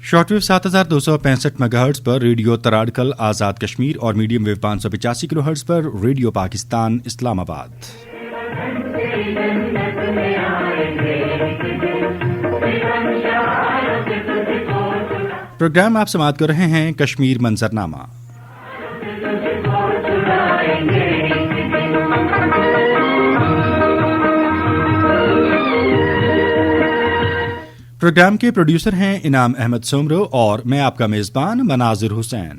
Short wave 7265 mega hertz پر radio تراڑکل Azad Kashmir اور medium view 585 کلو hertz پر radio Pakistan اسلام آباد۔ Programme آپ سماعت کر رہے ہیں کشمیر منظرنامہ۔ پروگرام کے پروڈیوسر ہیں انعام احمد سومرو اور میں آپ کا میزبان مناظر حسین۔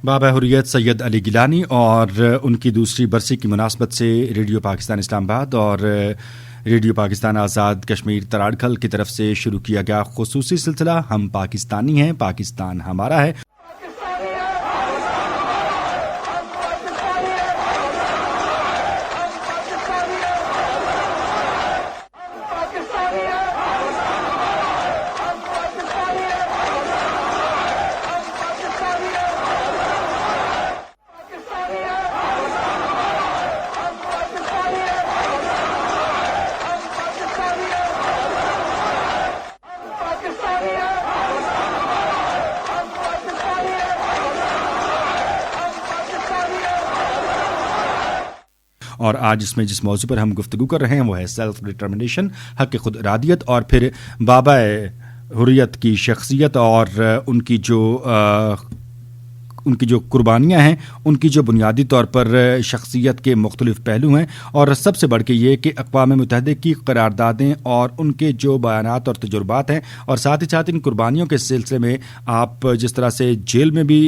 بابا حریت سید علی گیلانی اور ان کی دوسری برسی کی مناسبت سے ریڈیو پاکستان اسلام آباد اور ریڈیو پاکستان آزاد کشمیر تراڑکل کی طرف سے شروع کیا گیا خصوصی سلسلہ ہم پاکستانی ہیں، پاکستان ہمارا ہے۔ اور آج اس میں جس موضوع پر ہم گفتگو کر رہے ہیں وہ ہے سیلف ڈٹرمنیشن، حق خود ارادیت، اور پھر بابا حریت کی شخصیت اور ان کی جو قربانیاں ہیں، ان کی جو بنیادی طور پر شخصیت کے مختلف پہلو ہیں، اور سب سے بڑھ کے یہ کہ اقوام متحدہ کی قراردادیں اور ان کے جو بیانات اور تجربات ہیں، اور ساتھ ہی ساتھ ان قربانیوں کے سلسلے میں آپ جس طرح سے جیل میں بھی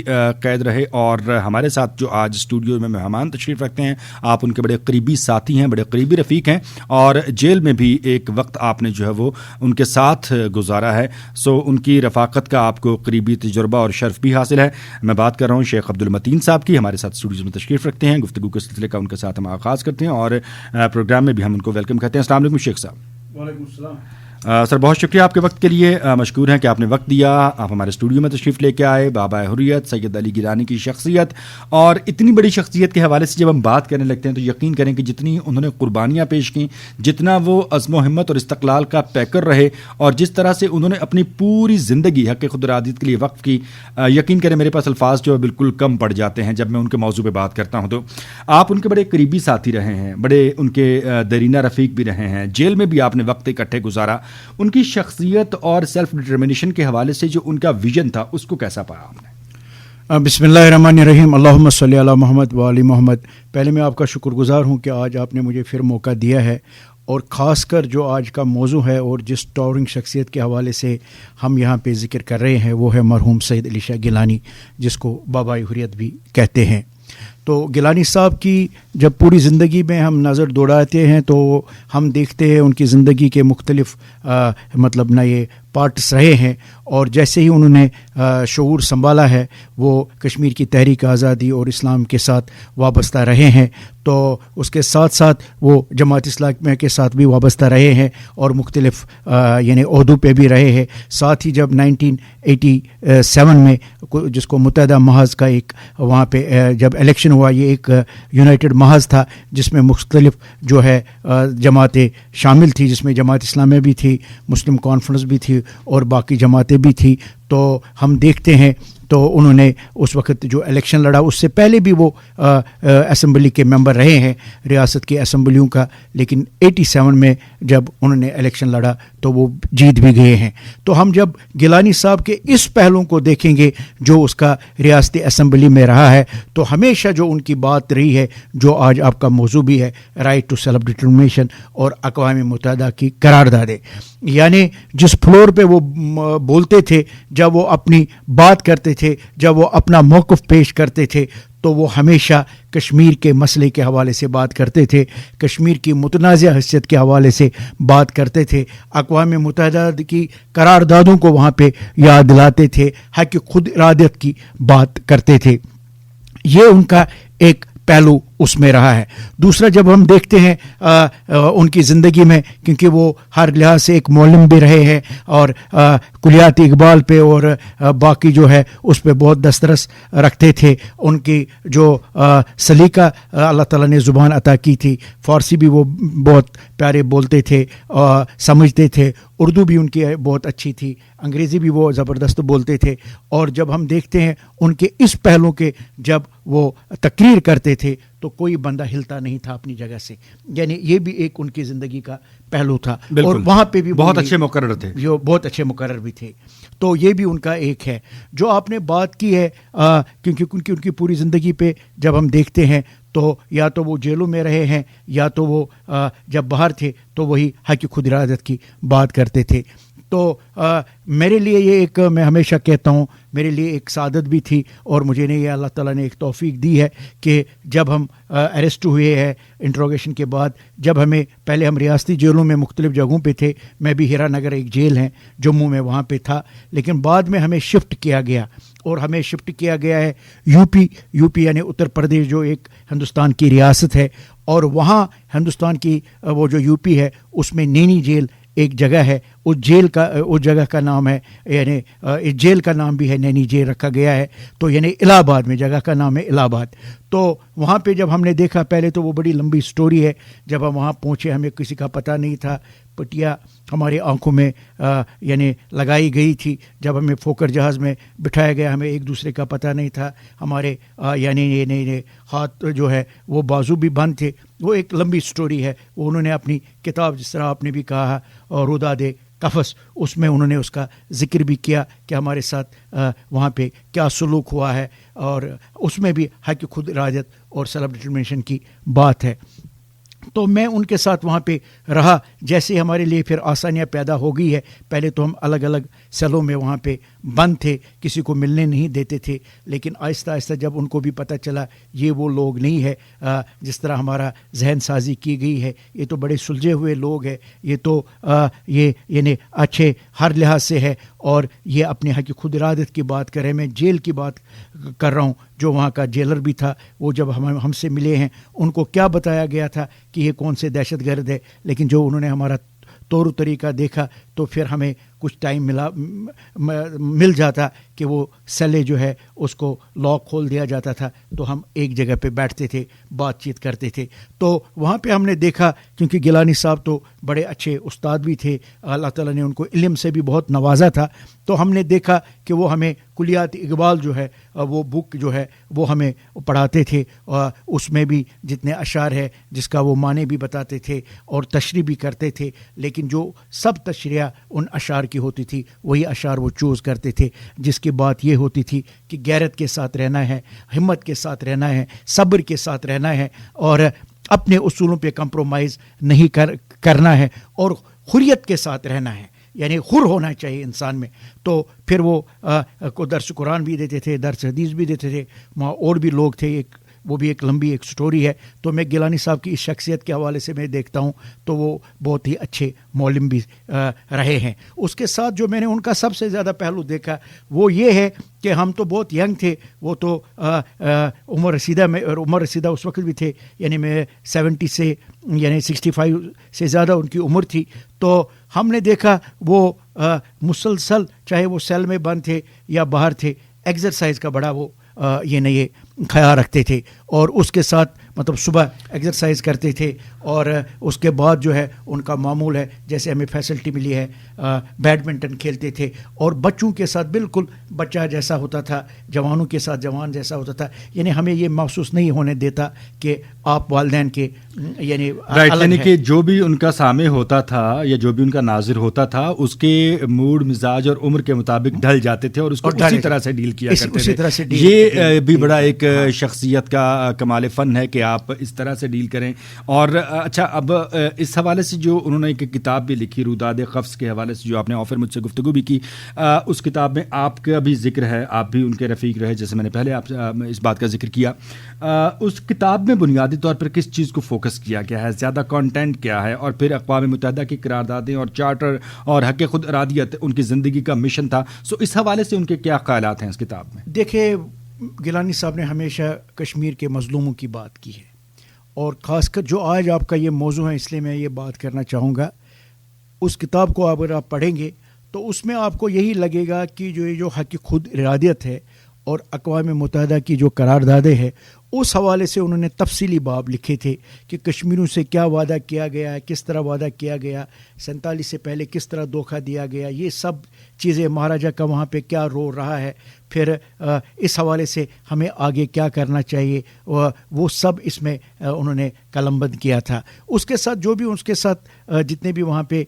قید رہے اور ہمارے ساتھ جو آج اسٹوڈیو میں مہمان تشریف رکھتے ہیں، آپ ان کے بڑے قریبی ساتھی ہیں، بڑے قریبی رفیق ہیں، اور جیل میں بھی ایک وقت آپ نے جو ہے وہ ان کے ساتھ گزارا ہے، سو ان کی رفاقت کا آپ کو قریبی تجربہ اور شرف بھی حاصل ہے۔ میں بات کر رہا ہوں شیخ عبد المتین صاحب کی، ہمارے ساتھ اسٹوڈیو میں تشریف رکھتے ہیں۔ گفتگو کے سلسلے کا ان کے ساتھ ہم آغاز کرتے ہیں اور پروگرام میں بھی ہم ان کو ویلکم کہتے ہیں۔ السلام علیکم شیخ صاحب۔ وعلیکم السلام سر، بہت شکریہ آپ کے وقت کے لیے، مشکور ہیں کہ آپ نے وقت دیا، آپ ہمارے اسٹوڈیو میں تشریف لے کے آئے۔ بابا حریت سید علی گیلانی کی شخصیت، اور اتنی بڑی شخصیت کے حوالے سے جب ہم بات کرنے لگتے ہیں تو یقین کریں کہ جتنی انہوں نے قربانیاں پیش کیں، جتنا وہ عزم و ہمت اور استقلال کا پیکر رہے، اور جس طرح سے انہوں نے اپنی پوری زندگی حق خود ارادیت کے لیے وقف کی، یقین کریں میرے پاس الفاظ جو بالکل کم پڑ جاتے ہیں جب میں ان کے موضوع پہ بات کرتا ہوں۔ تو آپ ان کے بڑے قریبی ساتھی رہے ہیں، بڑے ان کے دیرینہ رفیق بھی رہے ہیں، جیل میں بھی آپ نے وقت اکٹھے گزارا۔ ان کی شخصیت اور سیلف ڈٹرمنیشن کے حوالے سے جو ان کا ویژن تھا اس کو کیسا پایا آپ نے؟ بسم اللہ الرحمن الرحیم، اللہم صلی علی محمد و آل محمد۔ پہلے میں آپ کا شکر گزار ہوں کہ آج آپ نے مجھے پھر موقع دیا ہے، اور خاص کر جو آج کا موضوع ہے اور جس ٹاورنگ شخصیت کے حوالے سے ہم یہاں پہ ذکر کر رہے ہیں وہ ہے مرحوم سید علی شاہ گیلانی، جس کو بابا حریت بھی کہتے ہیں۔ تو گیلانی صاحب کی جب پوری زندگی میں ہم نظر دوڑاتے ہیں تو ہم دیکھتے ہیں ان کی زندگی کے مختلف یہ پارٹس رہے ہیں، اور جیسے ہی انہوں نے شعور سنبھالا ہے وہ کشمیر کی تحریک آزادی اور اسلام کے ساتھ وابستہ رہے ہیں، تو اس کے ساتھ ساتھ وہ جماعت اسلامیہ کے ساتھ بھی وابستہ رہے ہیں اور مختلف عہدوں پہ بھی رہے ہیں۔ ساتھ ہی جب 1987 میں جس کو متحدہ محاذ کا ایک وہاں پہ جب الیکشن ہوا، یہ ایک یونائٹڈ محاذ تھا جس میں مختلف جو ہے جماعتیں شامل تھی، جس میں جماعت اسلامیہ بھی تھی، مسلم کانفرنس بھی تھی اور باقی جماعتیں بھی تھی۔ تو ہم دیکھتے ہیں تو انہوں نے اس وقت جو الیکشن لڑا، اس سے پہلے بھی وہ اسمبلی کے ممبر رہے ہیں، ریاست کی اسمبلیوں کا، لیکن 87 میں جب انہوں نے الیکشن لڑا تو وہ جیت بھی گئے ہیں۔ تو ہم جب گیلانی صاحب کے اس پہلو کو دیکھیں گے جو اس کا ریاستی اسمبلی میں رہا ہے، تو ہمیشہ جو ان کی بات رہی ہے، جو آج آپ کا موضوع بھی ہے، رائٹ ٹو سیلف ڈٹرمنیشن اور اقوام متحدہ کی قراردادیں، یعنی جس فلور پہ وہ بولتے تھے، جب وہ اپنی بات کرتے تھے، جب وہ اپنا موقف پیش کرتے تھے، تو وہ ہمیشہ کشمیر کے مسئلے کے حوالے سے بات کرتے تھے، کشمیر کی متنازع حیثیت کے حوالے سے بات کرتے تھے، اقوام متحدہ کی قراردادوں کو وہاں پہ یاد دلاتے تھے، حق خود ارادیت کی بات کرتے تھے۔ یہ ان کا ایک پہلو اس میں رہا ہے. دوسرا جب ہم دیکھتے ہیں ان کی زندگی میں, کیونکہ وہ ہر لحاظ سے ایک معلم بھی رہے ہیں اور کلیات اقبال پہ اور باقی جو ہے اس پہ بہت دسترس رکھتے تھے. ان کی جو سلیقہ اللہ تعالیٰ نے زبان عطا کی تھی, فارسی بھی وہ بہت پیارے بولتے تھے, سمجھتے تھے, اردو بھی ان کی بہت اچھی تھی, انگریزی بھی وہ زبردست بولتے تھے. اور جب ہم دیکھتے ہیں ان کے اس پہلو کے, جب وہ تقریر کرتے تھے تو کوئی بندہ ہلتا نہیں تھا اپنی جگہ سے, یعنی یہ بھی ایک ان کی زندگی کا پہلو تھا. اور وہاں پہ بھی بہت اچھے مقرر تھے, جو بہت اچھے مقرر بھی تھے. تو یہ بھی ان کا ایک ہے. جو آپ نے بات کی ہے, کیونکہ ان کی پوری زندگی پہ جب ہم دیکھتے ہیں تو یا تو وہ جیلوں میں رہے ہیں یا تو وہ جب باہر تھے تو وہی حق خود ارادت کی بات کرتے تھے. تو میرے لیے یہ ایک, میں ہمیشہ کہتا ہوں, میرے لیے ایک سعادت بھی تھی, اور مجھے نے یہ اللہ تعالیٰ نے ایک توفیق دی ہے کہ جب ہم اریسٹ ہوئے ہیں انٹروگیشن کے بعد, جب ہمیں پہلے ہم ریاستی جیلوں میں مختلف جگہوں پہ تھے, میں بھی ہیرا نگر ایک جیل ہے جموں میں, وہاں پہ تھا, لیکن بعد میں ہمیں شفٹ کیا گیا, اور ہمیں شفٹ کیا گیا ہے یو پی یعنی اتر پردیش, جو ایک ہندوستان کی ریاست ہے. اور وہاں ہندوستان کی وہ جو یو پی ہے اس میں نینی جیل ایک جگہ ہے, اس جگہ کا نام ہے, یعنی اس جیل کا نام بھی ہے نینی جیل رکھا گیا ہے. تو یعنی الہ آباد میں جگہ کا نام ہے الہ آباد. تو وہاں پہ جب ہم نے دیکھا, پہلے تو وہ بڑی لمبی سٹوری ہے, جب ہم وہاں پہنچے ہمیں کسی کا پتہ نہیں تھا, پٹیا ہماری آنکھوں میں یعنی لگائی گئی تھی, جب ہمیں فوکر جہاز میں بٹھایا گیا ہمیں ایک دوسرے کا پتہ نہیں تھا, ہمارے یعنی ہاتھ جو ہے وہ بازو بھی بند تھے. وہ ایک لمبی سٹوری ہے, وہ انہوں نے اپنی کتاب, جس طرح آپ نے بھی کہا, اور روداد قفس, اس میں انہوں نے اس کا ذکر بھی کیا کہ ہمارے ساتھ وہاں پہ کیا سلوک ہوا ہے, اور اس میں بھی حق خود ارادت اور سیلف ڈٹرمنیشن کی بات ہے. تو میں ان کے ساتھ وہاں پہ رہا. جیسے ہمارے لیے پھر آسانیاں پیدا ہو گئی ہے, پہلے تو ہم الگ الگ سیلوں میں وہاں پہ بند تھے, کسی کو ملنے نہیں دیتے تھے, لیکن آہستہ آہستہ جب ان کو بھی پتہ چلا یہ وہ لوگ نہیں ہے جس طرح ہمارا ذہن سازی کی گئی ہے, یہ تو بڑے سلجھے ہوئے لوگ ہیں, یہ تو یہ یعنی اچھے ہر لحاظ سے ہے, اور یہ اپنے حق خود ارادت کی بات کر رہے ہیں. میں جیل کی بات کر رہا ہوں, جو وہاں کا جیلر بھی تھا, وہ جب ہم سے ملے ہیں, ان کو کیا بتایا گیا تھا کہ یہ کون سے دہشت گرد ہے, لیکن جو انہوں نے ہمارا طور و طریقہ دیکھا تو پھر ہمیں کچھ ٹائم مل جاتا کہ وہ سلے جو ہے اس کو لاک کھول دیا جاتا تھا, تو ہم ایک جگہ پہ بیٹھتے تھے, بات چیت کرتے تھے. تو وہاں پہ ہم نے دیکھا, کیونکہ گیلانی صاحب تو بڑے اچھے استاد بھی تھے, اللہ تعالیٰ نے ان کو علم سے بھی بہت نوازا تھا. تو ہم نے دیکھا کہ وہ ہمیں کلیات اقبال جو ہے وہ بک جو ہے وہ ہمیں پڑھاتے تھے, اور اس میں بھی جتنے اشعار ہے جس کا وہ معنی بھی بتاتے تھے اور تشریح بھی کرتے تھے, لیکن جو سب تشریح ان اشعار کی ہوتی تھی وہی اشعار وہ چوز کرتے تھے, جس کی بات یہ ہوتی تھی کہ غیرت کے ساتھ رہنا ہے, ہمت کے ساتھ رہنا ہے, صبر کے ساتھ رہنا ہے, اور اپنے اصولوں پہ کمپرومائز نہیں کرنا ہے, اور حریت کے ساتھ رہنا ہے, یعنی خر ہونا چاہیے انسان میں. تو پھر وہ کو درس قرآن بھی دیتے تھے, درس حدیث بھی دیتے تھے. وہاں اور بھی لوگ تھے, وہ بھی ایک لمبی ایک سٹوری ہے. تو میں گیلانی صاحب کی اس شخصیت کے حوالے سے میں دیکھتا ہوں تو وہ بہت ہی اچھے معلم بھی رہے ہیں. اس کے ساتھ جو میں نے ان کا سب سے زیادہ پہلو دیکھا وہ یہ ہے کہ ہم تو بہت ینگ تھے, وہ تو عمر رسیدہ میں, اور عمر رسیدہ اس وقت بھی تھے, یعنی میں 70 سے یعنی 65 سے زیادہ ان کی عمر تھی. تو ہم نے دیکھا وہ مسلسل, چاہے وہ سیل میں بند تھے یا باہر تھے, ایکسرسائز کا بڑا وہ یہ خیال رکھتے تھے, اور اس کے ساتھ مطلب صبح ایکسرسائز کرتے تھے, اور اس کے بعد جو ہے ان کا معمول ہے, جیسے ہمیں فیسلٹی ملی ہے, بیڈمنٹن کھیلتے تھے, اور بچوں کے ساتھ بالکل بچہ جیسا ہوتا تھا, جوانوں کے ساتھ جوان جیسا ہوتا تھا. یعنی ہمیں یہ محسوس نہیں ہونے دیتا کہ آپ والدین کے یعنی یعنی کہ جو بھی ان کا سامع ہوتا تھا یا جو بھی ان کا ناظر ہوتا تھا اس کے موڈ, مزاج اور عمر کے مطابق ڈھل جاتے تھے, اور اس کو اسی طرح سے ڈیل کیا کرتے تھے. یہ بھی بڑا ایک شخصیت کا کمال فن ہے کہ آپ اس طرح سے ڈیل کریں. اور اچھا, اب اس حوالے سے جو انہوں نے ایک کتاب بھی لکھی روداد قفس کے حوالے سے, جو آپ نے آفر مجھ سے گفتگو بھی کی, اس کتاب میں آپ کا بھی ذکر ہے, آپ بھی ان کے رفیق رہے, جیسے میں نے پہلے آپ اس بات کا ذکر کیا. اس کتاب میں بنیادی طور پر کس چیز کو فوکس کیا گیا ہے, زیادہ کانٹینٹ کیا ہے, اور پھر اقوام متحدہ کی قراردادیں اور چارٹر اور حق خود ارادیت ان کی زندگی کا مشن تھا, سو اس حوالے سے ان کے کیا خیالات ہیں اس کتاب میں؟ دیکھیں, گیلانی صاحب نے ہمیشہ کشمیر کے مظلوموں کی بات کی ہے, اور خاص کر جو آج آپ کا یہ موضوع ہے اس لیے میں یہ بات کرنا چاہوں گا. اس کتاب کو اگر آپ پڑھیں گے تو اس میں آپ کو یہی لگے گا کہ جو یہ جو حق خود ارادیت ہے اور اقوام متحدہ کی جو قراردادیں ہیں اس حوالے سے انہوں نے تفصیلی باب لکھے تھے کہ کشمیریوں سے کیا وعدہ کیا گیا ہے, کس طرح وعدہ کیا گیا, 47 سے پہلے کس طرح دھوکہ دیا گیا, یہ سب چیزیں مہاراجہ کا وہاں پہ کیا رول رہا ہے, پھر اس حوالے سے ہمیں آگے کیا کرنا چاہیے, وہ سب اس میں انہوں نے قلم بند کیا تھا. اس کے ساتھ جو بھی اس کے ساتھ جتنے بھی وہاں پہ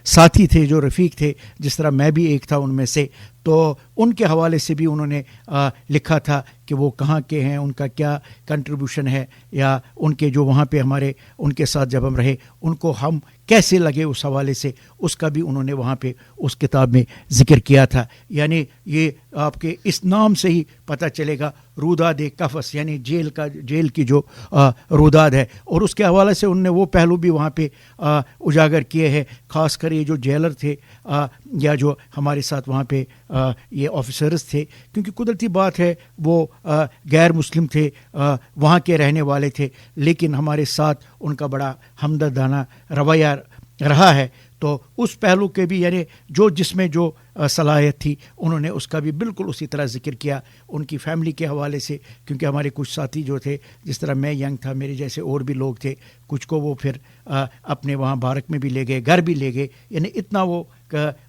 ساتھی تھے, جو رفیق تھے, جس طرح میں بھی ایک تھا ان میں سے, تو ان کے حوالے سے بھی انہوں نے لکھا تھا کہ وہ کہاں کے ہیں, ان کا کیا کنٹریبیوشن ہے, یا ان کے جو وہاں پہ ہمارے ان کے ساتھ جب ہم رہے ان کو ہم کیسے لگے, اس حوالے سے اس کا بھی انہوں نے وہاں پہ اس کتاب میں ذکر کیا تھا. یعنی یہ آپ کے اس نام سے ہی پتہ چلے گا, روداد قفس یعنی جیل کی جو روداد ہے, اور اس کے حوالے سے انہوں نے وہ پہلو بھی وہاں پہ اجاگر کیے ہیں. خاص کر یہ جو جیلر تھے یا جو ہمارے ساتھ وہاں پہ یہ آفیسرز تھے, کیونکہ قدرتی بات ہے وہ غیر مسلم تھے, وہاں کے رہنے والے تھے, لیکن ہمارے ساتھ ان کا بڑا ہمدردانہ رویہ رہا ہے. تو اس پہلو کے بھی یعنی جو جس میں جو صلاحیت تھی انہوں نے اس کا بھی بالکل اسی طرح ذکر کیا ان کی فیملی کے حوالے سے, کیونکہ ہمارے کچھ ساتھی جو تھے, جس طرح میں ینگ تھا, میرے جیسے اور بھی لوگ تھے, کچھ کو وہ پھر اپنے وہاں بارک میں بھی لے گئے, گھر بھی لے گئے, یعنی اتنا وہ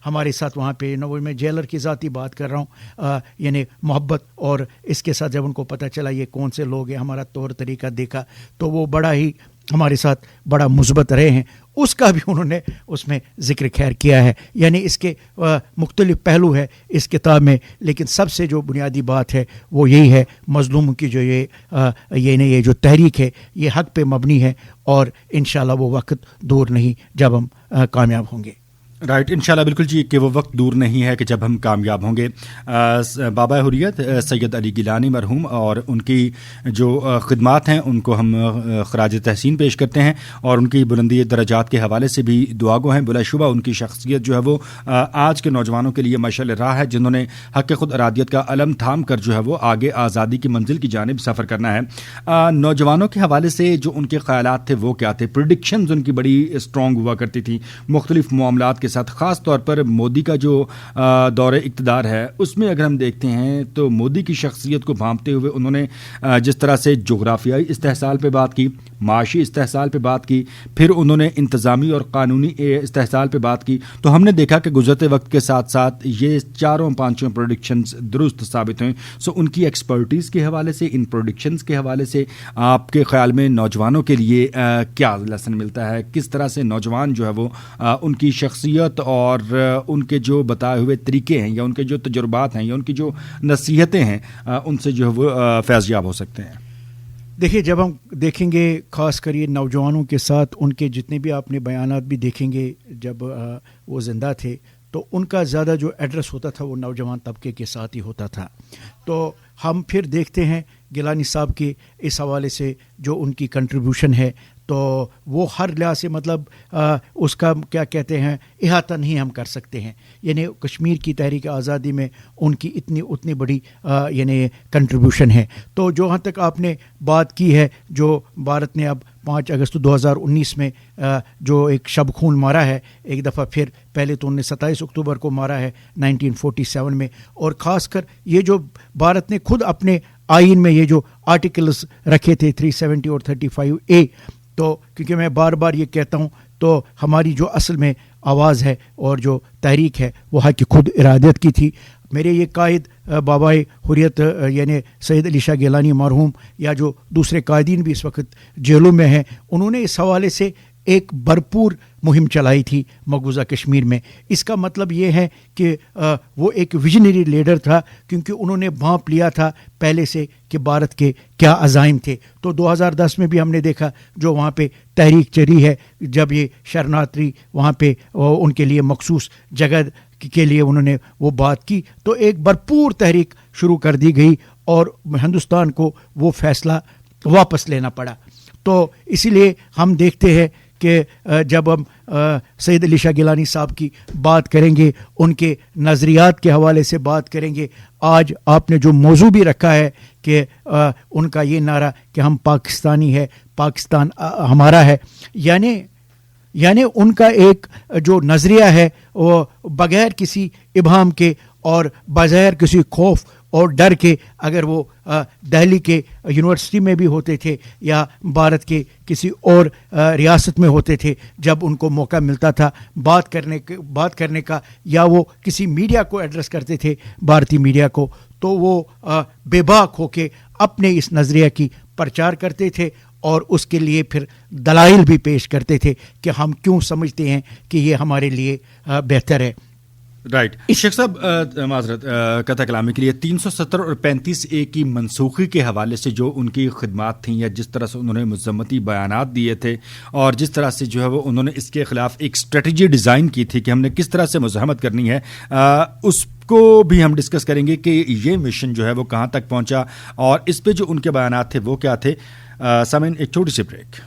ہمارے ساتھ وہاں پہ میں جیلر کی ذاتی بات کر رہا ہوں, یعنی محبت, اور اس کے ساتھ جب ان کو پتہ چلا یہ کون سے لوگ ہیں, ہمارا طور طریقہ دیکھا تو وہ بڑا ہی ہمارے ساتھ بڑا مثبت رہے ہیں. اس کا بھی انہوں نے اس میں ذکر خیر کیا ہے. یعنی اس کے مختلف پہلو ہے اس کتاب میں, لیکن سب سے جو بنیادی بات ہے وہ یہی ہے, مظلوم کی جو یہ جو تحریک ہے یہ حق پہ مبنی ہے, اور انشاءاللہ وہ وقت دور نہیں جب ہم کامیاب ہوں گے. رائٹ, انشاءاللہ بالکل جی, کہ وہ وقت دور نہیں ہے کہ جب ہم کامیاب ہوں گے. بابا حریت سید علی گیلانی مرحوم اور ان کی جو خدمات ہیں ان کو ہم خراج تحسین پیش کرتے ہیں, اور ان کی بلندی درجات کے حوالے سے بھی دعا گو ہیں. بلا شبہ ان کی شخصیت جو ہے وہ آج کے نوجوانوں کے لیے مشعل راہ ہے, جنہوں نے حق خود ارادیت کا علم تھام کر جو ہے وہ آگے آزادی کی منزل کی جانب سفر کرنا ہے. نوجوانوں کے حوالے سے جو ان کے خیالات تھے وہ کیا تھے, پریڈکشنز ان کی بڑی اسٹرانگ ہوا کرتی تھی مختلف معاملات کے ساتھ. خاص طور پر مودی کا جو دور اقتدار ہے اس میں اگر ہم دیکھتے ہیں تو مودی کی شخصیت کو بھانپتے ہوئے انہوں نے جس طرح سے جغرافیائی استحصال پہ بات کی, معاشی استحصال پہ بات کی, پھر انہوں نے انتظامی اور قانونی استحصال پہ بات کی, تو ہم نے دیکھا کہ گزرتے وقت کے ساتھ ساتھ یہ 4-5 پروڈکشنز درست ثابت ہوئیں. سو ان کی ایکسپرٹیز کے حوالے سے, ان پروڈکشنز کے حوالے سے آپ کے خیال میں نوجوانوں کے لیے کیا لیسن ملتا ہے, کس طرح سے نوجوان جو ہے وہ ان کی شخصیت اور ان کے جو بتائے ہوئے طریقے ہیں یا ان کے جو تجربات ہیں یا ان کی جو نصیحتیں ہیں ان سے جو ہے وہ فیض یاب ہو سکتے ہیں؟ دیکھیے, جب ہم دیکھیں گے خاص کر یہ نوجوانوں کے ساتھ ان کے جتنے بھی آپ نے بیانات بھی دیکھیں گے جب وہ زندہ تھے, تو ان کا زیادہ جو ایڈریس ہوتا تھا وہ نوجوان طبقے کے ساتھ ہی ہوتا تھا. تو ہم پھر دیکھتے ہیں گیلانی صاحب کے اس حوالے سے جو ان کی کنٹریبیوشن ہے, تو وہ ہر لحاظ سے مطلب اس کا کیا کہتے ہیں احاطہ نہیں ہم کر سکتے ہیں. یعنی کشمیر کی تحریک آزادی میں ان کی اتنی بڑی یعنی کنٹریبیوشن ہے. تو جو ہاں تک آپ نے بات کی ہے, جو بھارت نے اب 5 اگست 2019 میں جو ایک شب خون مارا ہے, ایک دفعہ پھر پہلے تو انہوں نے 27 اکتوبر کو مارا ہے 1947 میں, اور خاص کر یہ جو بھارت نے خود اپنے آئین میں یہ جو آرٹیکلز رکھے تھے 370 اور 35A, تو کیونکہ میں بار بار یہ کہتا ہوں, تو ہماری جو اصل میں آواز ہے اور جو تحریک ہے وہ حق خود ارادیت کی تھی. میرے یہ قائد بابا حریت یعنی سید علی شاہ گیلانی مرحوم یا جو دوسرے قائدین بھی اس وقت جیلوں میں ہیں, انہوں نے اس حوالے سے ایک بھرپور مہم چلائی تھی مقبوضہ کشمیر میں. اس کا مطلب یہ ہے کہ وہ ایک ویژنری لیڈر تھا, کیونکہ انہوں نے بھانپ لیا تھا پہلے سے کہ بھارت کے کیا عزائم تھے. تو 2010 میں بھی ہم نے دیکھا جو وہاں پہ تحریک چلی ہے, جب یہ شرناتری وہاں پہ ان کے لیے مخصوص جگہ کے لیے انہوں نے وہ بات کی, تو ایک بھرپور تحریک شروع کر دی گئی اور ہندوستان کو وہ فیصلہ واپس لینا پڑا. تو اسی لیے ہم دیکھتے ہیں کہ جب ہم سید علی شاہ گیلانی صاحب کی بات کریں گے، ان کے نظریات کے حوالے سے بات کریں گے، آج آپ نے جو موضوع بھی رکھا ہے کہ ان کا یہ نعرہ کہ ہم پاکستانی ہے، پاکستان ہمارا ہے، یعنی ان کا ایک جو نظریہ ہے وہ بغیر کسی ابہام کے اور بغیر کسی خوف اور ڈر کے، اگر وہ دہلی کے یونیورسٹی میں بھی ہوتے تھے یا بھارت کے کسی اور ریاست میں ہوتے تھے، جب ان کو موقع ملتا تھا بات کرنے کا یا وہ کسی میڈیا کو ایڈریس کرتے تھے، بھارتی میڈیا کو، تو وہ بے باک ہو کے اپنے اس نظریہ کی پرچار کرتے تھے اور اس کے لیے پھر دلائل بھی پیش کرتے تھے کہ ہم کیوں سمجھتے ہیں کہ یہ ہمارے لیے بہتر ہے۔ رائٹ شیخ صاحب، معذرت قطع کلامی کے لیے 370 اور 35A کی منسوخی کے حوالے سے جو ان کی خدمات تھیں یا جس طرح سے انہوں نے مذمتی بیانات دیے تھے اور جس طرح سے جو ہے وہ انہوں نے اس کے خلاف ایک اسٹریٹجی ڈیزائن کی تھی کہ ہم نے کس طرح سے مزاحمت کرنی ہے، اس کو بھی ہم ڈسکس کریں گے کہ یہ مشن جو ہے وہ کہاں تک پہنچا اور اس پہ جو ان کے بیانات تھے وہ کیا تھے۔ سامعین ایک چھوٹی سی بریک۔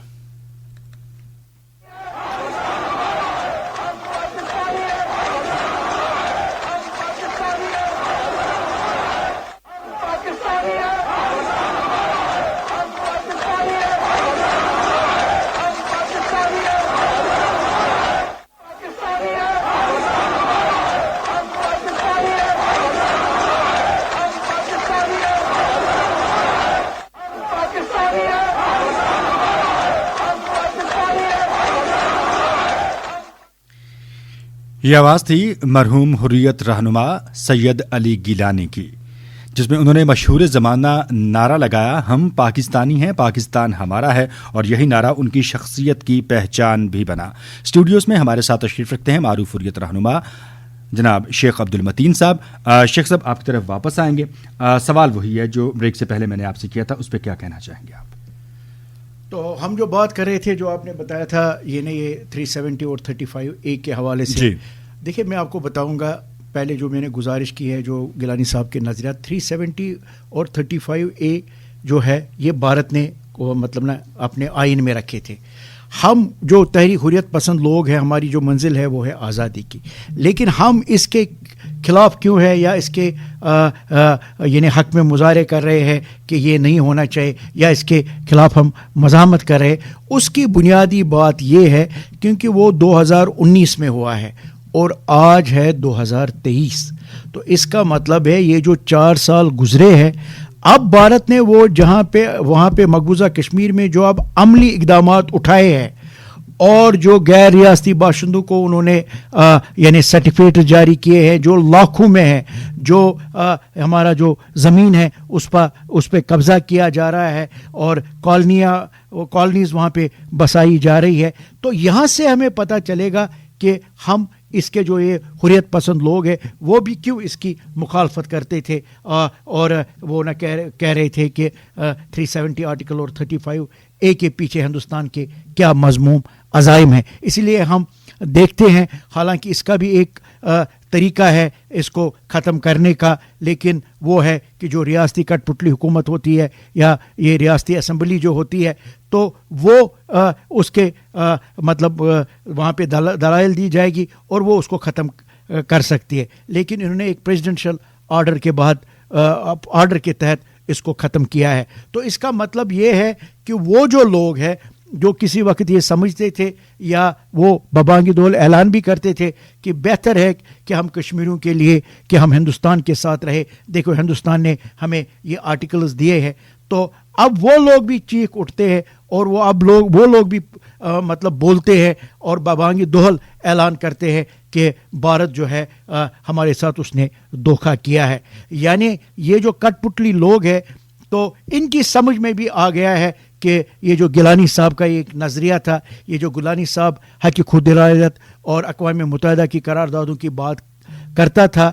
یہ آواز تھی مرحوم حریت رہنما سید علی گیلانی کی، جس میں انہوں نے مشہور زمانہ نعرہ لگایا، ہم پاکستانی ہیں، پاکستان ہمارا ہے، اور یہی نعرہ ان کی شخصیت کی پہچان بھی بنا۔ اسٹوڈیوز میں ہمارے ساتھ تشریف رکھتے ہیں معروف حریت رہنما جناب شیخ عبد المتین صاحب۔ شیخ صاحب آپ کی طرف واپس آئیں گے، سوال وہی ہے جو بریک سے پہلے میں نے آپ سے کیا تھا، اس پہ کیا کہنا چاہیں گے آپ؟ تو ہم جو بات کر رہے تھے، جو آپ نے بتایا تھا یہ 370 اور 35A کے حوالے سے، دیکھیں میں آپ کو بتاؤں گا، پہلے جو میں نے گزارش کی ہے جو گیلانی صاحب کے نظریات 370 اور 35A جو ہے یہ بھارت نے مطلب نا اپنے آئین میں رکھے تھے۔ ہم جو تحریک حریت پسند لوگ ہیں، ہماری جو منزل ہے وہ ہے آزادی کی، لیکن ہم اس کے خلاف کیوں ہے یا اس کے یعنی حق میں مظاہرے کر رہے ہیں کہ یہ نہیں ہونا چاہیے یا اس کے خلاف ہم مزاحمت کر رہے ہیں، اس کی بنیادی بات یہ ہے کیونکہ وہ 2019 میں ہوا ہے اور آج ہے 2023، تو اس کا مطلب ہے یہ جو 4 سال گزرے ہیں، اب بھارت نے وہ وہاں پہ مقبوضہ کشمیر میں جو اب عملی اقدامات اٹھائے ہیں اور جو غیر ریاستی باشندوں کو انہوں نے یعنی سرٹیفکیٹ جاری کیے ہیں جو لاکھوں میں ہیں، جو ہمارا جو زمین ہے اس پہ قبضہ کیا جا رہا ہے اور کالونیز وہاں پہ بسائی جا رہی ہے، تو یہاں سے ہمیں پتہ چلے گا کہ ہم اس کے جو یہ حریت پسند لوگ ہیں وہ بھی کیوں اس کی مخالفت کرتے تھے اور وہ نہ کہہ رہے تھے کہ 370 آرٹیکل اور 35A کے پیچھے ہندوستان کے کیا مضموم عزائم ہیں۔ اسی لیے ہم دیکھتے ہیں، حالانکہ اس کا بھی ایک طریقہ ہے اس کو ختم کرنے کا، لیکن وہ ہے کہ جو ریاستی کٹ پتلی حکومت ہوتی ہے یا یہ ریاستی اسمبلی جو ہوتی ہے تو وہ اس کے مطلب وہاں پہ دلائل دی جائے گی اور وہ اس کو ختم کر سکتی ہے، لیکن انہوں نے ایک پریزیڈنشل آرڈر کے بعد آرڈر کے تحت اس کو ختم کیا ہے۔ تو اس کا مطلب یہ ہے کہ وہ جو لوگ ہیں جو کسی وقت یہ سمجھتے تھے یا وہ ببانگی دول اعلان بھی کرتے تھے کہ بہتر ہے کہ ہم کشمیریوں کے لیے کہ ہم ہندوستان کے ساتھ رہے، دیکھو ہندوستان نے ہمیں یہ آرٹیکلز دیے ہیں، تو اب وہ لوگ بھی چیخ اٹھتے ہیں اور وہ لوگ بھی مطلب بولتے ہیں اور بابانگی دول اعلان کرتے ہیں کہ بھارت جو ہے ہمارے ساتھ اس نے دھوکہ کیا ہے۔ یعنی یہ جو کٹ پتلی لوگ ہیں تو ان کی سمجھ میں بھی آ گیا ہے کہ یہ جو گیلانی صاحب کا ایک نظریہ تھا، یہ جو گیلانی صاحب حق خود ارادیت اور اقوام متحدہ کی قراردادوں کی بات کرتا تھا،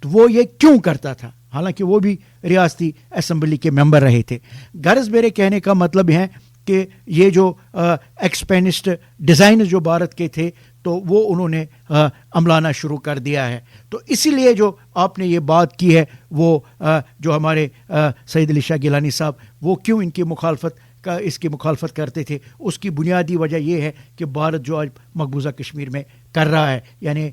تو وہ یہ کیوں کرتا تھا، حالانکہ وہ بھی ریاستی اسمبلی کے ممبر رہے تھے۔ غرض میرے کہنے کا مطلب ہے کہ یہ جو ایکسپینسڈ ڈیزائن جو بھارت کے تھے تو وہ انہوں نے عملانا شروع کر دیا ہے، تو اسی لیے جو آپ نے یہ بات کی ہے وہ جو ہمارے سید علی شاہ گیلانی صاحب وہ کیوں ان کی مخالفت اس کی مخالفت کرتے تھے. اس کی بنیادی وجہ یہ ہے کہ بھارت جو آج مقبوضہ کشمیر میں کر رہا ہے یعنی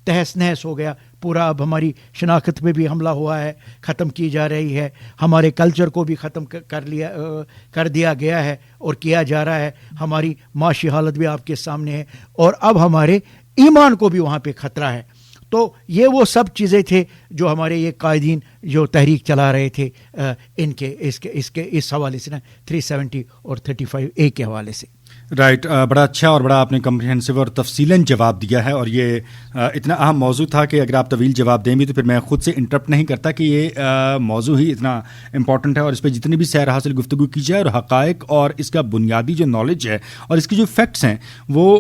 تہس نہس ہو گیا پورا. اب ہماری شناخت پہ بھی حملہ ہوا ہے, ختم کی جا رہی ہے, ہمارے کلچر کو بھی ختم کر دیا گیا ہے اور کیا جا رہا ہے. ہماری معاشی حالت بھی آپ کے سامنے ہے اور اب ہمارے ایمان کو بھی وہاں پہ خطرہ ہے. تو یہ وہ سب چیزیں تھے جو ہمارے یہ قائدین جو تحریک چلا رہے تھے اس حوالے سے نا 370 اور 35A کے حوالے سے. رائٹ, بڑا اچھا اور بڑا آپ نے کمپریہنسو اور تفصیلاً جواب دیا ہے, اور یہ اتنا اہم موضوع تھا کہ اگر آپ طویل جواب دیں بھی تو پھر میں خود سے انٹرپٹ نہیں کرتا کہ یہ موضوع ہی اتنا امپورٹنٹ ہے اور اس پہ جتنی بھی سیر حاصل گفتگو کی جائے اور حقائق اور اس کا بنیادی جو نالج ہے اور اس کی جو فیکٹس ہیں وہ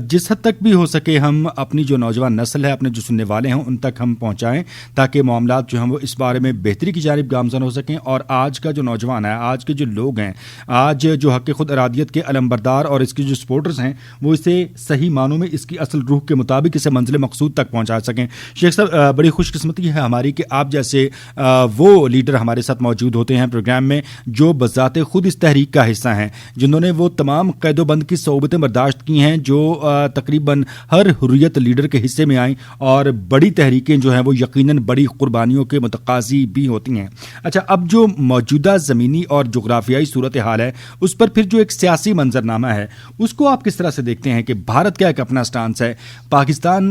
جس حد تک بھی ہو سکے ہم اپنی جو نوجوان نسل ہے, اپنے جو سننے والے ہیں ان تک ہم پہنچائیں تاکہ معاملات جو ہیں وہ اس بارے میں بہتری کی جانب گامزن ہو سکیں. اور آج کا جو نوجوان ہے, آج کے جو لوگ ہیں, آج جو حق خود ارادیت کے علمبردار اور اس کی جو سپورٹرز ہیں وہ اسے صحیح معنوں میں اس کی اصل روح کے مطابق اسے منزل مقصود تک پہنچا سکیں. شیخ صاحب, بڑی خوش قسمتی ہے ہماری کہ آپ جیسے وہ لیڈر ہمارے ساتھ موجود ہوتے ہیں پروگرام میں جو بذات خود اس تحریک کا حصہ ہیں, جنہوں نے وہ تمام قید و بند کی صعوبتیں برداشت کی ہیں جو تقریباً ہر حریت لیڈر کے حصے میں آئیں, اور بڑی تحریکیں جو ہیں وہ یقیناً بڑی قربانیوں کے متقاضی بھی ہوتی ہیں. اچھا, اب جو موجودہ زمینی اور جغرافیائی صورتحال ہے اس پر پھر جو ایک سیاسی منظرنامہ ہے اس کو آپ کس طرح سے دیکھتے ہیں کہ بھارت کا ایک اپنا سٹانس ہے, پاکستان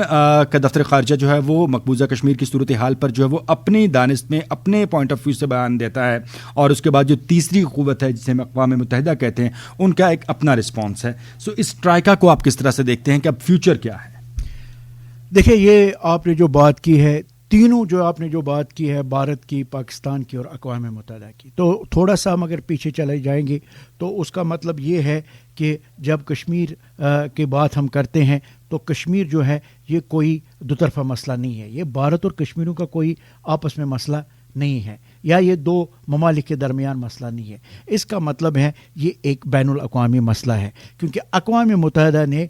کا دفتر خارجہ جو ہے وہ مقبوضہ کشمیر کی صورتحال پر جو ہے وہ اپنی دانست میں اپنے پوائنٹ آف ویو سے بیان دیتا ہے, اور اس کے بعد جو تیسری قوت ہے جسے ہم اقوام متحدہ کہتے ہیں ان کا ایک اپنا رسپانس ہے. سو اس ٹرائکا کو آپ کس طرح سے دیکھتے ہیں کہ اب فیوچر کیا ہے؟ دیکھیں, یہ آپ نے جو بات کی ہے, تینوں جو آپ نے جو بات کی ہے بھارت کی, پاکستان کی اور اقوام متحدہ کی, تو تھوڑا سا ہم اگر پیچھے چلے جائیں گے تو اس کا مطلب یہ ہے کہ جب کشمیر کی بات ہم کرتے ہیں تو کشمیر جو ہے یہ کوئی دو طرفہ مسئلہ نہیں ہے, یہ بھارت اور کشمیروں کا کوئی آپس میں مسئلہ نہیں ہے, یا یہ دو ممالک کے درمیان مسئلہ نہیں ہے. اس کا مطلب ہے یہ ایک بین الاقوامی مسئلہ ہے, کیونکہ اقوام متحدہ نے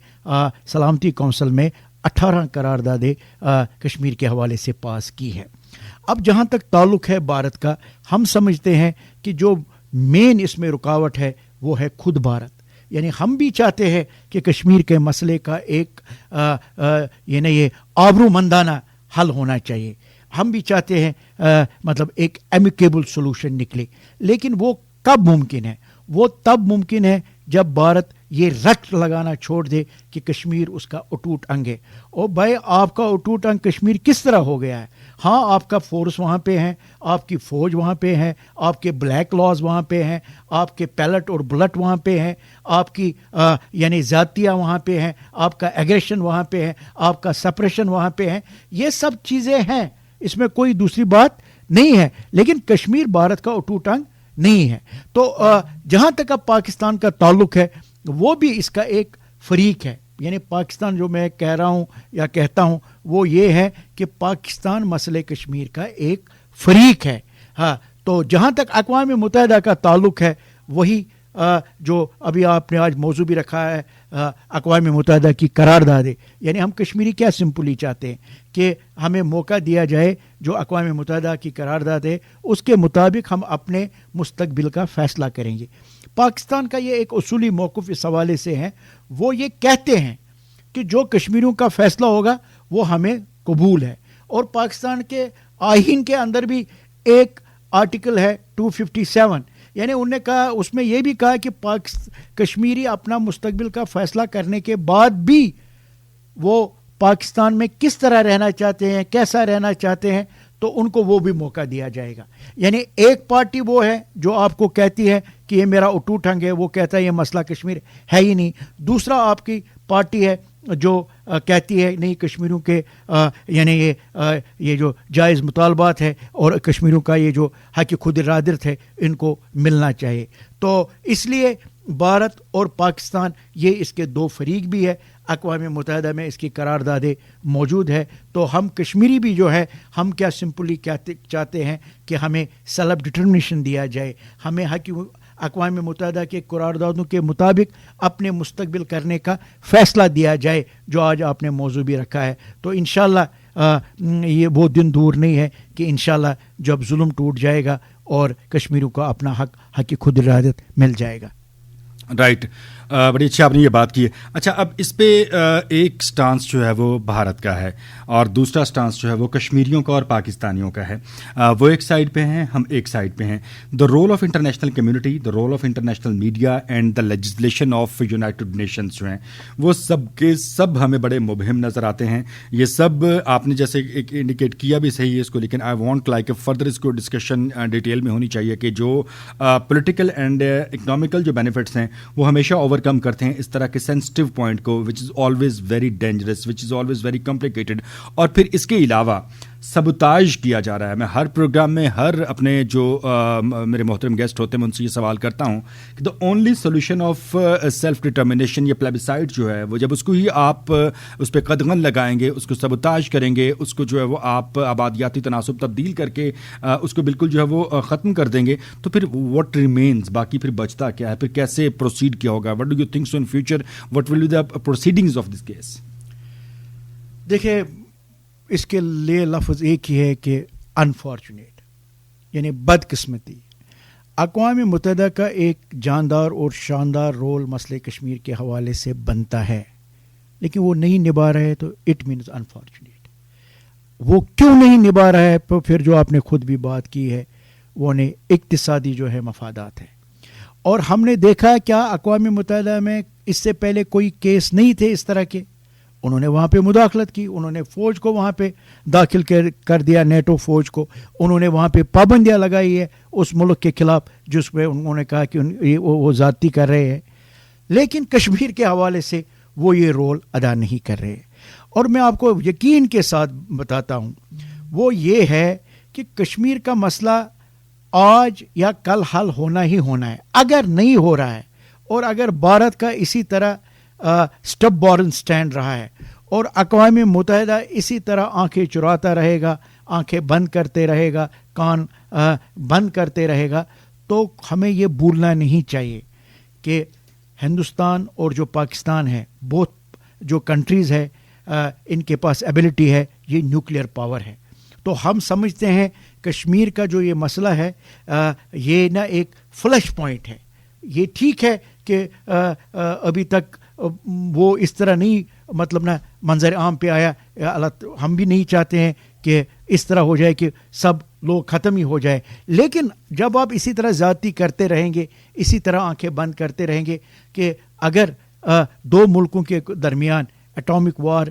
سلامتی کونسل میں 18 قراردادیں کشمیر کے حوالے سے پاس کی ہے. اب جہاں تک تعلق ہے بھارت کا, ہم سمجھتے ہیں کہ جو مین اس میں رکاوٹ ہے وہ ہے خود بھارت. یعنی ہم بھی چاہتے ہیں کہ کشمیر کے مسئلے کا ایک یہ آبرو مندانہ حل ہونا چاہیے. ہم بھی چاہتے ہیں مطلب ایک ایمیکیبل سولوشن نکلے, لیکن وہ کب ممکن ہے؟ وہ تب ممکن ہے جب بھارت یہ رٹ لگانا چھوڑ دے کہ کشمیر اس کا اٹوٹ انگ ہے. اور بھائی, آپ کا اٹوٹ انگ کشمیر کس طرح ہو گیا ہے؟ ہاں, آپ کا فورس وہاں پہ ہیں, آپ کی فوج وہاں پہ ہے, آپ کے بلیک لاز وہاں پہ ہیں, آپ کے پیلٹ اور بلٹ وہاں پہ ہیں, آپ کی یعنی ذاتیہ وہاں پہ ہیں, آپ کا ایگریشن وہاں پہ ہے, آپ کا سپریشن وہاں پہ ہے. یہ سب چیزیں ہیں, اس میں کوئی دوسری بات نہیں ہے, لیکن کشمیر بھارت کا اٹوٹ انگ نہیں ہے. تو جہاں تک اب پاکستان کا تعلق ہے وہ بھی اس کا ایک فریق ہے. یعنی پاکستان جو میں کہہ رہا ہوں یا کہتا ہوں وہ یہ ہے کہ پاکستان مسئلے کشمیر کا ایک فریق ہے. ہاں, تو جہاں تک اقوام متحدہ کا تعلق ہے وہی جو ابھی آپ نے آج موضوع بھی رکھا ہے اقوام متحدہ کی قراردادیں. یعنی ہم کشمیری کیا سمپلی چاہتے ہیں کہ ہمیں موقع دیا جائے جو اقوام متحدہ کی قرارداد ہے اس کے مطابق ہم اپنے مستقبل کا فیصلہ کریں گے. پاکستان کا یہ ایک اصولی موقف اس حوالے سے ہے, وہ یہ کہتے ہیں کہ جو کشمیریوں کا فیصلہ ہوگا وہ ہمیں قبول ہے. اور پاکستان کے آئین کے اندر بھی ایک آرٹیکل ہے 257, یعنی انہوں نے کہا, اس میں یہ بھی کہا کہ کشمیری اپنا مستقبل کا فیصلہ کرنے کے بعد بھی وہ پاکستان میں کس طرح رہنا چاہتے ہیں, کیسا رہنا چاہتے ہیں, تو ان کو وہ بھی موقع دیا جائے گا. یعنی ایک پارٹی وہ ہے جو آپ کو کہتی ہے کہ یہ میرا اٹوٹ انگ ہے, وہ کہتا ہے یہ مسئلہ کشمیر ہے ہی نہیں. دوسرا آپ کی پارٹی ہے جو کہتی ہے نہیں, کشمیریوں کے یعنی یہ جو جائز مطالبات ہے اور کشمیریوں کا یہ جو حق خود ارادت ہے ان کو ملنا چاہیے. تو اس لیے بھارت اور پاکستان یہ اس کے دو فریق بھی ہے. اقوام متحدہ میں اس کی قراردادیں موجود ہے. تو ہم کشمیری بھی جو ہے ہم کیا سمپلی چاہتے ہیں کہ ہمیں سیلف ڈٹرمنیشن دیا جائے, ہمیں اقوام متحدہ کے قراردادوں کے مطابق اپنے مستقبل کرنے کا فیصلہ دیا جائے, جو آج آپ نے موضوع بھی رکھا ہے. تو انشاءاللہ یہ وہ دن دور نہیں ہے کہ انشاءاللہ جب ظلم ٹوٹ جائے گا اور کشمیریوں کو اپنا حق خود ارادت مل جائے گا. رائٹ بڑی اچھی آپ نے یہ بات کی ہے. اچھا اب اس پہ ایک سٹانس جو ہے وہ بھارت کا ہے اور دوسرا سٹانس جو ہے وہ کشمیریوں کا اور پاکستانیوں کا ہے. وہ ایک سائڈ پہ ہیں, ہم ایک سائڈ پہ ہیں. The role of international community, the role of international media and the legislation of United Nations جو ہیں وہ سب کے سب ہمیں بڑے مبہم نظر آتے ہیں. یہ سب آپ نے جیسے ایک انڈیکیٹ کیا بھی صحیح ہے اس کو, لیکن آئی وانٹ لائک فردر اس کو ڈسکشن ڈیٹیل میں ہونی چاہیے کہ جو پولیٹیکل اینڈ اکنامیکل جو بینیفٹس ہیں وہ ہمیشہ اوور کم کرتے ہیں اس طرح کے سینسٹیو پوائنٹ کو, which is always very dangerous, which is always very complicated. اور پھر اس کے علاوہ سبوتاج کیا جا رہا ہے. میں ہر پروگرام میں ہر اپنے جو میرے محترم گیسٹ ہوتے ہیں میں ان سے یہ سوال کرتا ہوں کہ the only solution of self determination یا پلیبیسائڈ جو ہے وہ جب اس کو ہی آپ اس پہ قدغن لگائیں گے, اس کو سبوتاج کریں گے, اس کو جو ہے وہ آپ آبادیاتی تناسب تبدیل کر کے اس کو بالکل جو ہے وہ ختم کر دیں گے, تو پھر واٹ ریمینز, باقی پھر بچتا کیا ہے, پھر کیسے پروسیڈ کیا ہوگا. What do you think so in future, what will be the proceedings of this case? دیکھیے اس کے لیے لفظ ایک ہی ہے کہ انفارچونیٹ, یعنی بدقسمتی. اقوام متحدہ کا ایک جاندار اور شاندار رول مسئلہ کشمیر کے حوالے سے بنتا ہے, لیکن وہ نہیں نبھا رہے تو اٹ مینز انفارچونیٹ. وہ کیوں نہیں نبھا رہا ہے؟ پھر جو آپ نے خود بھی بات کی ہے وہ نے اقتصادی جو ہے مفادات ہے. اور ہم نے دیکھا کیا اقوام متحدہ میں اس سے پہلے کوئی کیس نہیں تھے اس طرح کے. انہوں نے وہاں پہ مداخلت کی, انہوں نے فوج کو وہاں پہ داخل کر دیا, نیٹو فوج کو. انہوں نے وہاں پہ پابندیاں لگائی ہے اس ملک کے خلاف جس پہ انہوں نے کہا کہ وہ زیادتی کر رہے ہیں. لیکن کشمیر کے حوالے سے وہ یہ رول ادا نہیں کر رہے. اور میں آپ کو یقین کے ساتھ بتاتا ہوں وہ یہ ہے کہ کشمیر کا مسئلہ آج یا کل حل ہونا ہی ہونا ہے. اگر نہیں ہو رہا ہے اور اگر بھارت کا اسی طرح سٹب بورن سٹینڈ رہا ہے اور اقوام متحدہ اسی طرح آنکھیں چراتا رہے گا, آنکھیں بند کرتے رہے گا, کان بند کرتے رہے گا, تو ہمیں یہ بھولنا نہیں چاہیے کہ ہندوستان اور جو پاکستان ہے, بہت جو کنٹریز ہے ان کے پاس ایبلٹی ہے, یہ نیوکلیئر پاور ہے. تو ہم سمجھتے ہیں کشمیر کا جو یہ مسئلہ ہے یہ نہ ایک فلش پوائنٹ ہے. یہ ٹھیک ہے کہ ابھی تک وہ اس طرح نہیں مطلب نہ منظر عام پہ آیا. ہم بھی نہیں چاہتے ہیں کہ اس طرح ہو جائے کہ سب لوگ ختم ہی ہو جائے. لیکن جب آپ اسی طرح زیادتی کرتے رہیں گے, اسی طرح آنکھیں بند کرتے رہیں گے کہ اگر دو ملکوں کے درمیان اٹامک وار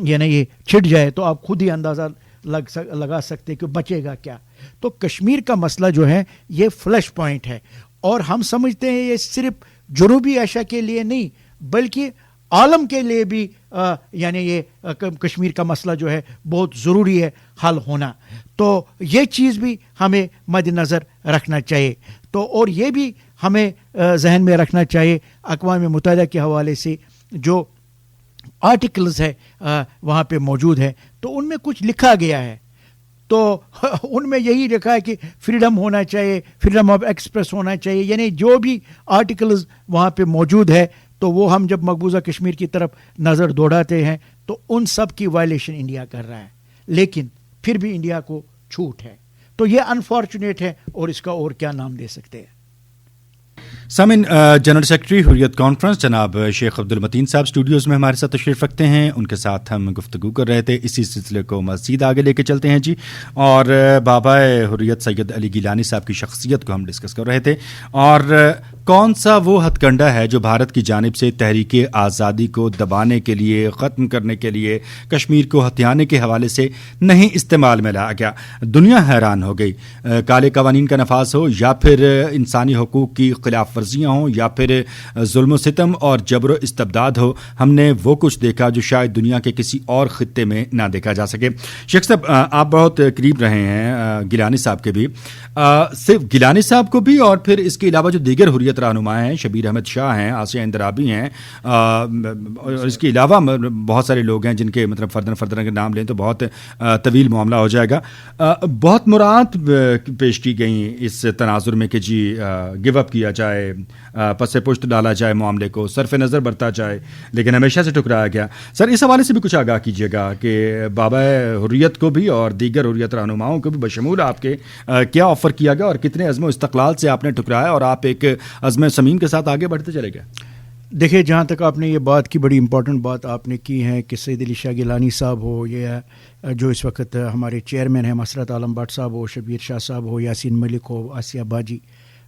یعنی یہ چھٹ جائے تو آپ خود ہی اندازہ لگا سکتے کہ بچے گا کیا. تو کشمیر کا مسئلہ جو ہے یہ فلش پوائنٹ ہے اور ہم سمجھتے ہیں یہ صرف جنوبی ایشیا کے لیے نہیں بلکہ عالم کے لیے بھی یعنی یہ کشمیر کا مسئلہ جو ہے بہت ضروری ہے حل ہونا. تو یہ چیز بھی ہمیں مد نظر رکھنا چاہیے. تو اور یہ بھی ہمیں ذہن میں رکھنا چاہیے اقوام متحدہ کے حوالے سے جو آرٹیکلز ہے وہاں پہ موجود ہے تو ان میں کچھ لکھا گیا ہے. تو ان میں یہی لکھا ہے کہ فریڈم ہونا چاہیے, فریڈم آف ایکسپریس ہونا چاہیے. یعنی جو بھی آرٹیکلز وہاں پہ موجود ہے تو وہ ہم جب مقبوضہ کشمیر کی طرف نظر دوڑاتے ہیں تو ان سب کی وائلیشن انڈیا کر رہا ہے, لیکن پھر بھی انڈیا کو چھوٹ ہے. تو یہ انفارچونیٹ ہے اور اس کا اور کیا نام دے سکتے ہیں. سامعین, جنرل سیکرٹری حریت کانفرنس جناب شیخ عبد المتین صاحب اسٹوڈیوز میں ہمارے ساتھ تشریف رکھتے ہیں. ان کے ساتھ ہم گفتگو کر رہے تھے, اسی سلسلے کو مزید آگے لے کے چلتے ہیں جی. اور بابا حریت سید علی گیلانی صاحب کی شخصیت کو ہم ڈسکس کر رہے تھے اور کون سا وہ ہتھ کنڈہ ہے جو بھارت کی جانب سے تحریک آزادی کو دبانے کے لیے, ختم کرنے کے لیے, کشمیر کو ہتھیانے کے حوالے سے نہیں استعمال میں لایا گیا. دنیا حیران ہو گئی. کالے قوانین کا نفاذ ہو یا پھر انسانی حقوق کی خلاف ورزیاں ہوں یا پھر ظلم و ستم اور جبر و استبداد ہو, ہم نے وہ کچھ دیکھا جو شاید دنیا کے کسی اور خطے میں نہ دیکھا جا سکے. شیخ صاحب, آپ بہت قریب رہے ہیں گیلانی صاحب کے بھی, صرف گیلانی صاحب کو بھی اور پھر اس کے علاوہ جو دیگر حریت حریت رہنما ہیں, شبیر احمد شاہ ہیں, آسیہ اندرابی ہیں, اور اس کے علاوہ بہت سارے لوگ ہیں جن کے مطلب فردن کے نام لیں تو بہت طویل معاملہ ہو جائے گا. بہت مراعات پیش کی گئیں اس تناظر میں کہ جی گیو اپ کیا جائے, پس پشت ڈالا جائے, معاملے کو صرف نظر برتا جائے, لیکن ہمیشہ سے ٹکرایا گیا. سر اس حوالے سے بھی کچھ آگاہ کیجیے گا کہ بابا حریت کو بھی اور دیگر حریت رہنماؤں کو بھی بشمول آپ کے کیا آفر کیا گیا اور کتنے عزم و استقلال سے آپ نے ٹکرایا اور آپ ایک عزم صمیم کے ساتھ آگے بڑھتے چلے گئے؟ دیکھیں, جہاں تک آپ نے یہ بات کی, بڑی امپورٹنٹ بات آپ نے کی ہے کہ سید علی شاہ گیلانی صاحب ہو یا جو اس وقت ہمارے چیئرمین ہیں مسرت عالم بٹ صاحب ہو, شبیر شاہ صاحب ہو, یاسین ملک ہو, آسیہ باجی,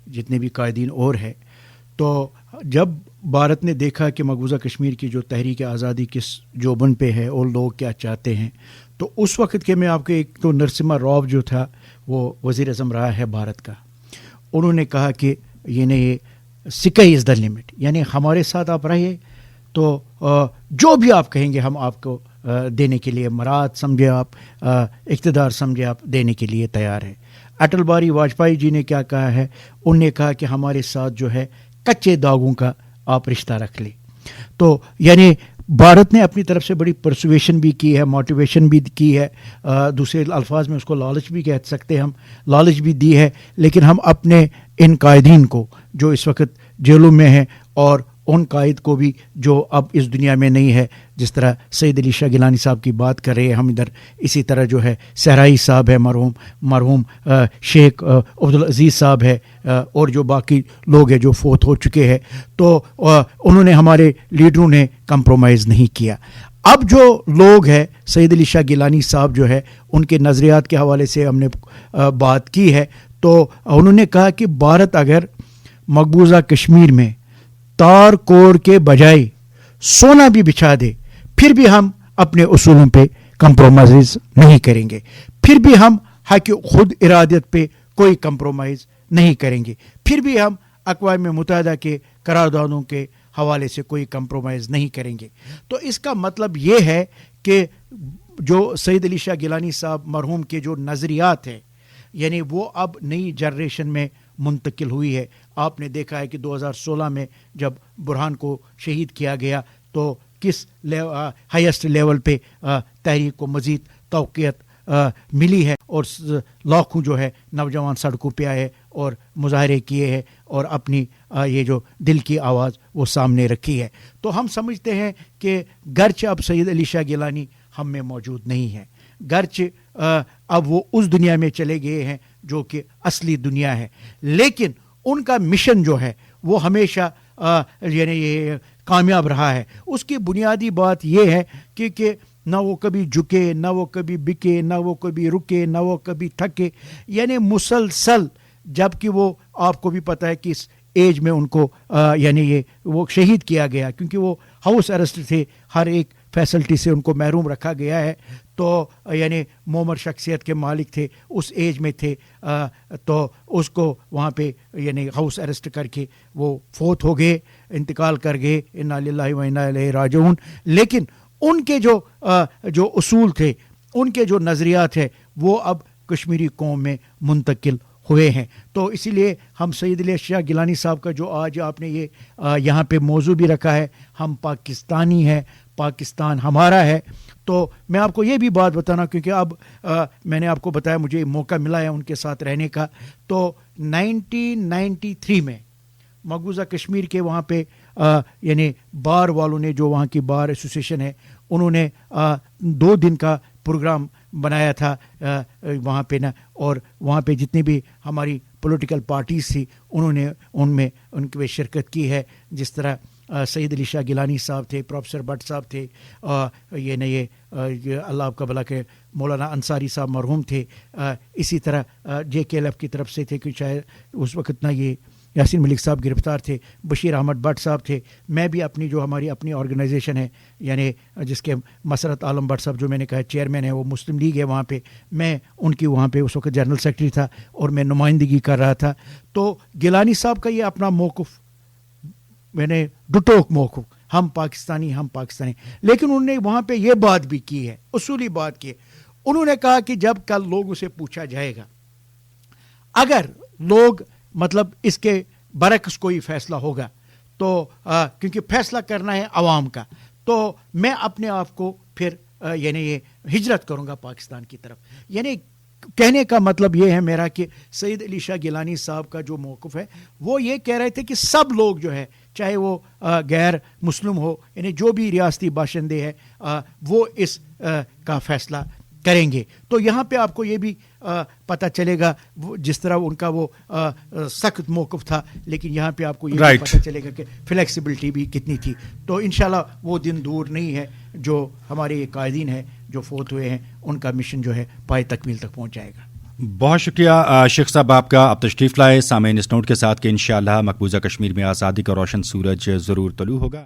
جتنے بھی قائدین اور ہیں, تو جب بھارت نے دیکھا کہ مقبوضہ کشمیر کی جو تحریک آزادی کس جوبن پہ ہے اور لوگ کیا چاہتے ہیں, تو اس وقت کے میں آپ کو ایک تو نرسمہا راؤ جو تھا وہ وزیر اعظم رہا ہے بھارت کا, انہوں نے کہا کہ یہ سکائی از دا لمٹ, یعنی ہمارے ساتھ آپ رہیے تو جو بھی آپ کہیں گے ہم آپ کو دینے کے لیے مراد سمجھے آپ, اقتدار سمجھے آپ, دینے کے لیے تیار ہے. اٹل بہاری واجپئی جی نے کیا کہا ہے, انہوں نے کہا کہ ہمارے ساتھ جو ہے کچے داغوں کا آپ رشتہ رکھ لیں. تو یعنی بھارت نے اپنی طرف سے بڑی پرسویشن بھی کی ہے, موٹیویشن بھی کی ہے, دوسرے الفاظ میں اس کو لالچ بھی کہہ سکتے ہیں ہم, لالچ بھی دی ہے, لیکن ہم اپنے ان قائدین کو جو اس وقت جیلوں میں ہیں اور ان قائد کو بھی جو اب اس دنیا میں نہیں ہے, جس طرح سید علی شاہ گیلانی صاحب کی بات کر رہے ہیں ہم ادھر, اسی طرح جو ہے صحرائی صاحب ہے, مرحوم شیخ عبدالعزیز صاحب ہے, اور جو باقی لوگ ہیں جو فوت ہو چکے ہیں, تو انہوں نے, ہمارے لیڈروں نے کمپرومائز نہیں کیا. اب جو لوگ ہیں, سید علی شاہ گیلانی صاحب جو ہے ان کے نظریات کے حوالے سے ہم نے بات کی ہے, تو انہوں نے کہا کہ بھارت اگر مقبوضہ کشمیر میں تار کوڑ کے بجائے سونا بھی بچھا دے پھر بھی ہم اپنے اصولوں پہ کمپرومائز نہیں کریں گے, پھر بھی ہم حق خود ارادت پہ کوئی کمپرومائز نہیں کریں گے, پھر بھی ہم اقوام متحدہ کے قراردادوں کے حوالے سے کوئی کمپرومائز نہیں کریں گے. تو اس کا مطلب یہ ہے کہ جو سید علی شاہ گیلانی صاحب مرحوم کے جو نظریات ہیں, یعنی وہ اب نئی جنریشن میں منتقل ہوئی ہے. آپ نے دیکھا ہے کہ 2016 میں جب برہان کو شہید کیا گیا تو کس ہائیسٹ لیول پہ تحریک کو مزید توقیت ملی ہے, اور لاکھوں جو ہے نوجوان سڑکوں پہ آئے اور مظاہرے کیے ہیں اور اپنی یہ جو دل کی آواز وہ سامنے رکھی ہے. تو ہم سمجھتے ہیں کہ گرچہ اب سید علی شاہ گیلانی ہم میں موجود نہیں ہے, گرچہ اب وہ اس دنیا میں چلے گئے ہیں جو کہ اصلی دنیا ہے, لیکن ان کا مشن جو ہے وہ ہمیشہ یعنی یہ کامیاب رہا ہے. اس کی بنیادی بات یہ ہے کہ نہ وہ کبھی جھکے, نہ وہ کبھی بکے, نہ وہ کبھی رکے, نہ وہ کبھی تھکے, یعنی مسلسل. جب کہ وہ آپ کو بھی پتہ ہے کہ اس ایج میں ان کو یعنی یہ وہ شہید کیا گیا کیونکہ وہ ہاؤس اریسٹ تھے, ہر ایک فیسلٹی سے ان کو محروم رکھا گیا ہے. تو یعنی مومر شخصیت کے مالک تھے, اس ایج میں تھے, تو اس کو وہاں پہ یعنی ہاؤس اریسٹ کر کے وہ فوت ہو گئے, انتقال کر گئے, انا للہ و انا الیہ راجعون. لیکن ان کے جو اصول تھے, ان کے جو نظریات ہیں, وہ اب کشمیری قوم میں منتقل ہوئے ہیں. تو اسی لیے ہم سید علی شاہ گیلانی صاحب کا جو آج آپ نے یہ یہاں پہ موضوع بھی رکھا ہے, ہم پاکستانی ہیں, پاکستان ہمارا ہے. تو میں آپ کو یہ بھی بات بتانا, کیونکہ اب میں نے آپ کو بتایا مجھے موقع ملا ہے ان کے ساتھ رہنے کا. تو 1993 میں مقبوضہ کشمیر کے وہاں پہ یعنی بار والوں نے, جو وہاں کی بار ایسوسیشن ہے, انہوں نے 2 دن کا پروگرام بنایا تھا وہاں پہ نا, اور وہاں پہ جتنی بھی ہماری پولیٹیکل پارٹیز تھی انہوں نے ان کی شرکت کی ہے. جس طرح سید علی شاہ گیلانی صاحب تھے, پروفیسر بٹ صاحب تھے, یہ اللہ آپ کا بھلا کہ مولانا انصاری صاحب مرحوم تھے, اسی طرح JKLF کی طرف سے تھے کہ شاید اس وقت نہ یہ یاسین ملک صاحب گرفتار تھے, بشیر احمد بٹ صاحب تھے. میں بھی اپنی جو ہماری اپنی آرگنائزیشن ہے, یعنی جس کے مسرت عالم بٹ صاحب جو میں نے کہا چیئرمین ہے, وہ مسلم لیگ ہے وہاں پہ, میں ان کی وہاں پہ اس وقت جنرل سیکرٹری تھا اور میں نمائندگی کر رہا تھا. تو گیلانی صاحب کا یہ اپنا موقف, میں نے ڈٹوک موقف, ہم پاکستانی. لیکن انہوں نے وہاں پہ یہ بات بھی کی ہے, اصولی بات کی ہے. انہوں نے کہا کہ جب کل لوگوں سے پوچھا جائے گا, اگر لوگ مطلب اس کے برعکس کوئی فیصلہ ہوگا تو کیونکہ فیصلہ کرنا ہے عوام کا، تو میں اپنے آپ کو پھر یعنی یہ ہجرت کروں گا پاکستان کی طرف. یعنی کہنے کا مطلب یہ ہے میرا کہ سید علی شاہ گیلانی صاحب کا جو موقف ہے وہ یہ کہہ رہے تھے کہ سب لوگ جو ہے چاہے وہ غیر مسلم ہو، یعنی جو بھی ریاستی باشندے ہیں وہ اس کا فیصلہ کریں گے. تو یہاں پہ آپ کو یہ بھی پتہ چلے گا جس طرح ان کا وہ سخت موقف تھا، لیکن یہاں پہ آپ کو یہ بھی پتہ چلے گا کہ فلیکسیبلٹی بھی کتنی تھی. تو انشاءاللہ وہ دن دور نہیں ہے جو ہمارے یہ قائدین ہیں جو فوت ہوئے ہیں ان کا مشن جو ہے پائے تکمیل تک پہنچ جائے گا. بہت شکریہ شیخ صاحب آپ کا، آپ تشریف لائے. سامعین اس نوٹ کے ساتھ کہ انشاءاللہ مقبوضہ کشمیر میں آزادی کا روشن سورج ضرور طلوع ہوگا.